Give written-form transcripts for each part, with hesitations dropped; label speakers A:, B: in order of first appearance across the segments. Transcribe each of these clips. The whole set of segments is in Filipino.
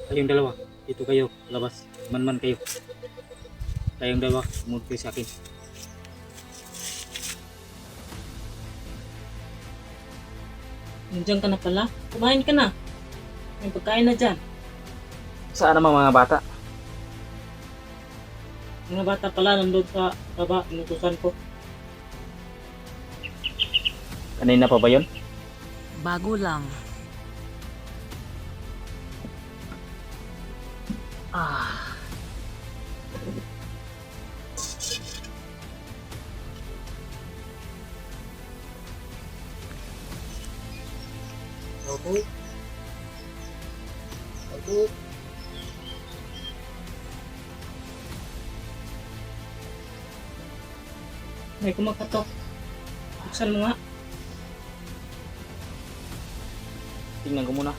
A: Kayong dalawa, dito kayo, labas. Man kayo. Kayong dalawa, sumunod kayo sa akin.
B: Nandiyan ka na pala. Kumain ka na. May pagkain na dyan.
A: Saan naman mga bata?
B: Mga bata pala nandun sa baba. Inutusan ko.
A: Kanina pa ba yun?
C: Bago lang.
B: Ako. Ako. May kumakatok. Buksan mo nga.
A: Tingnan ko muna.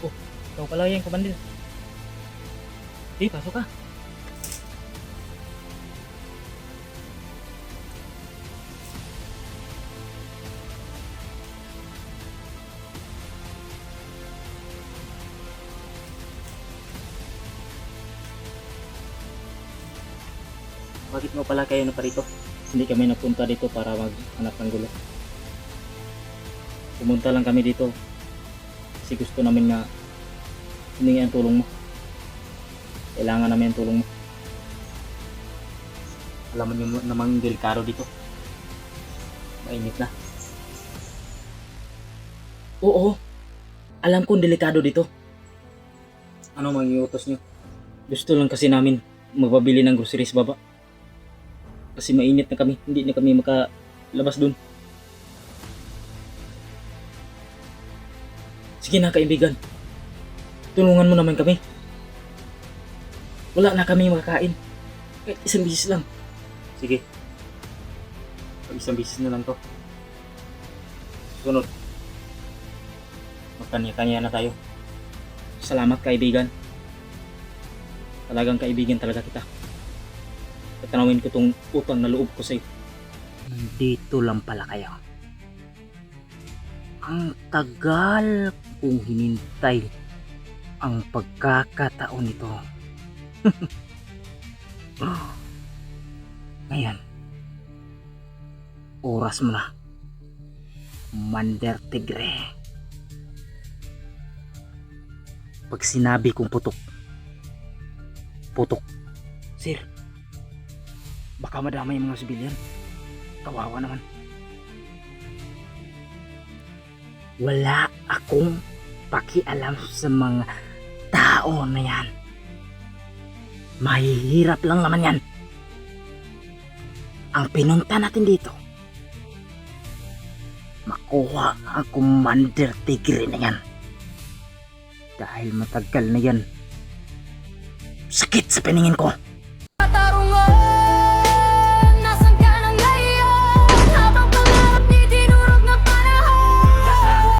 B: Oh, ikaw pala yung kabandil. Di, pasok ka.
A: Bakit mo pala kayo naparito? Hindi kami napunta dito para maghanap ng gulo. Pumunta lang kami dito kasi gusto namin nga humingi ang tulong mo. Kailangan namin ang tulong mo. Alam mo nyo namang delikado dito. Mainit na.
B: Oo. Alam kong delikado dito.
A: Ano mangiutos nyo? Gusto lang kasi namin magpabili ng groceries baba. Kasi mainit na kami, hindi na kami makalabas dun. Sige na kaibigan, tulungan mo naman kami. Wala na kami makakain. Kahit isang bisis lang. Sige. Pag isang bisis na lang to. Sunod. Magkanya-kanya na tayo. Salamat kaibigan. Talagang kaibigan talaga kita. Tatanawin ko tong utang na loob ko sa'yo.
C: Nandito lang pala kayo. Ang tagal kong hinintay ang pagkakataon nito. Ngayon, oras mo na. Mander Tigre. Pag sinabi kong putok, putok.
A: Sir, baka madamay yung mga sibilyan. Kawawa naman.
C: Wala akong pakialam sa mga tao na yan. Mahihirap lang naman yan. Ang pinunta natin dito, makuha ang Commander Tigre na yan. Dahil matagal na yan, sakit sa paningin ko.